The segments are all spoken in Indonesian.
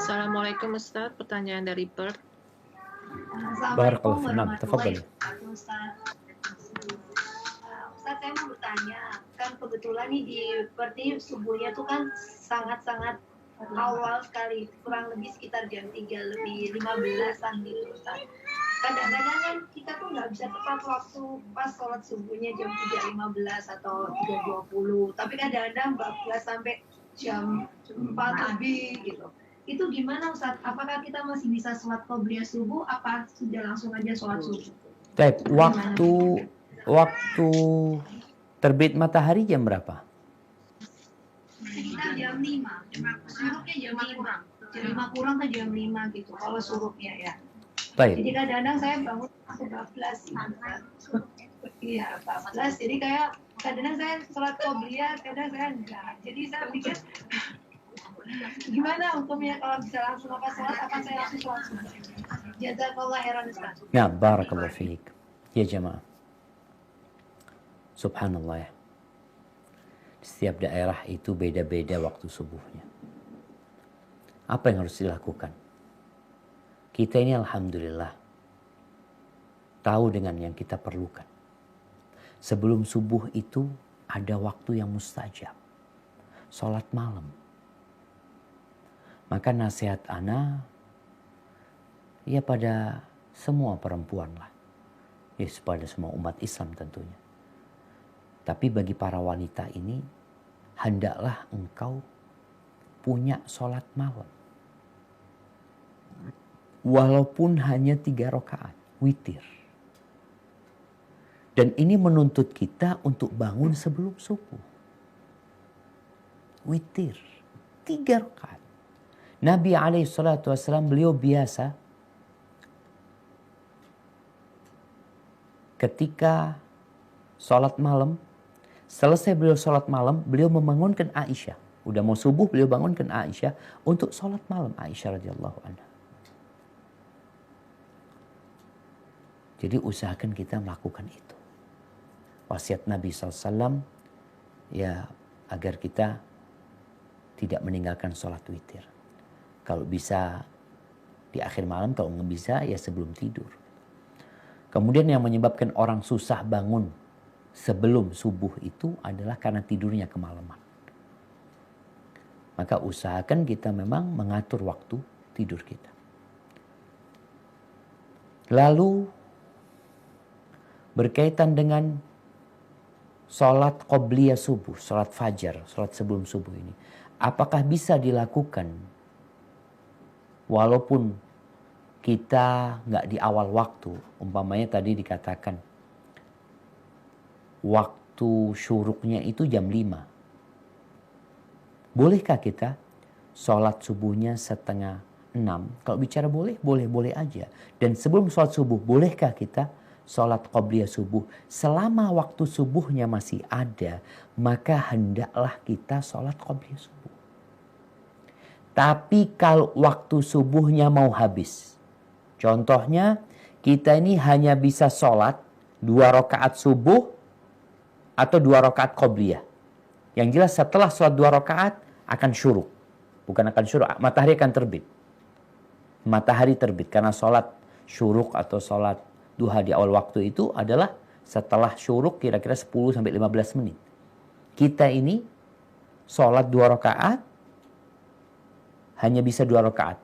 Assalamualaikum Ustaz, pertanyaan dari Perth. Assalamualaikum warahmatullahi wabarakatuh. Ustaz, saya mau bertanya, kan kebetulan nih di Perth subuhnya tuh kan sangat-sangat awal sekali, kurang lebih sekitar jam 3 lebih 15-an gitu Ustaz. Kadang-kadang kan kita tuh nggak bisa tepat waktu pas sholat subuhnya jam 3.15 atau 3.20, tapi kadang-kadang 14 sampai jam 4 lebih gitu. Itu gimana Ustaz? Apakah kita masih bisa sholat qobliyah subuh? Apa sudah langsung aja sholat subuh? Baik, waktu terbit matahari jam berapa? Sekitar jam 5. Surupnya jam 5. Jam 5 kurang ke jam 5 gitu kalau surupnya ya. Baik. Jadi kadang-kadang saya bangun 14 gitu. Iya, 14. Jadi kayak kadang-kadang saya sholat qobliyah, kadang saya enggak. Jadi saya pikir gimana hukumnya kalau bisa langsung sholat, apa saya langsung sholat subuh? Jazakallah khairan Ustaz. Nah, barakallahu fiik. Ya jemaah. Subhanallah ya. Setiap daerah itu beda-beda waktu subuhnya. Apa yang harus dilakukan? Kita ini alhamdulillah tahu dengan yang kita perlukan. Sebelum subuh itu ada waktu yang mustajab. Sholat malam. Maka nasihat ana ya pada semua perempuan lah. Ya pada semua umat Islam tentunya. Tapi bagi para wanita ini hendaklah engkau punya sholat malam. Walaupun hanya 3 rakaat, witir. Dan ini menuntut kita untuk bangun sebelum subuh. Witir, 3 rakaat. Nabi SAW beliau biasa ketika sholat malam, selesai beliau sholat malam, beliau membangunkan Aisyah. Udah mau subuh, beliau bangunkan Aisyah untuk sholat malam. Aisyah radhiyallahu anha. Jadi usahakan kita melakukan itu. Wasiat Nabi SAW ya agar kita tidak meninggalkan sholat witir. Kalau bisa di akhir malam, kalau nggak bisa ya sebelum tidur. Kemudian yang menyebabkan orang susah bangun sebelum subuh itu adalah karena tidurnya kemalaman. Maka usahakan kita memang mengatur waktu tidur kita. Lalu berkaitan dengan sholat qobliyah subuh, sholat fajar, sholat sebelum subuh ini. Apakah bisa dilakukan walaupun kita nggak di awal waktu? Umpamanya tadi dikatakan waktu syuruknya itu jam 5. Bolehkah kita sholat subuhnya 5:30? Kalau bicara boleh, boleh aja. Dan sebelum sholat subuh, bolehkah kita sholat qobliyah subuh? Selama waktu subuhnya masih ada, maka hendaklah kita sholat qobliyah subuh. Tapi kalau waktu subuhnya mau habis, contohnya kita ini hanya bisa sholat 2 rakaat subuh atau 2 rakaat qobliyah. Yang jelas setelah sholat 2 rakaat akan syuruk. Bukan akan syuruk, matahari akan terbit. Matahari terbit karena sholat syuruk atau sholat duha di awal waktu itu adalah setelah syuruk kira-kira 10-15 menit. Kita ini sholat 2 rakaat hanya bisa 2 rakaat.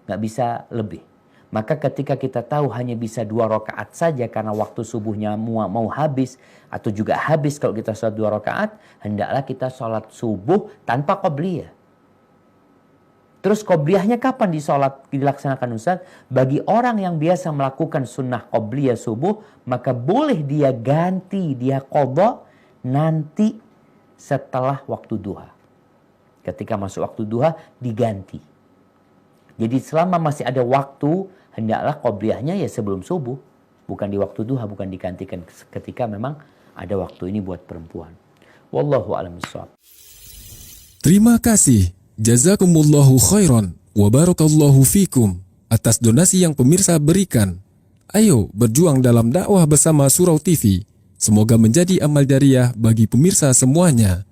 Nggak bisa lebih. Maka ketika kita tahu hanya bisa 2 rakaat saja karena waktu subuhnya mau habis atau juga habis kalau kita sholat 2 rakaat, hendaklah kita sholat subuh tanpa qobliyah. Terus qobliyahnya kapan dilaksanakan Ustaz? Bagi orang yang biasa melakukan sunnah qobliyah subuh, maka boleh dia ganti, dia qadha nanti setelah waktu duha. Ketika masuk waktu duha diganti. Jadi selama masih ada waktu, hendaklah qobliyahnya ya sebelum subuh. Bukan di waktu duha, bukan digantikan ketika memang ada waktu ini buat perempuan. Wallahu a'lam bishawab. Terima kasih. Jazakumullahu khairan wa barakallahu fikum atas donasi yang pemirsa berikan. Ayo berjuang dalam dakwah bersama Surau TV. Semoga menjadi amal jariah bagi pemirsa semuanya.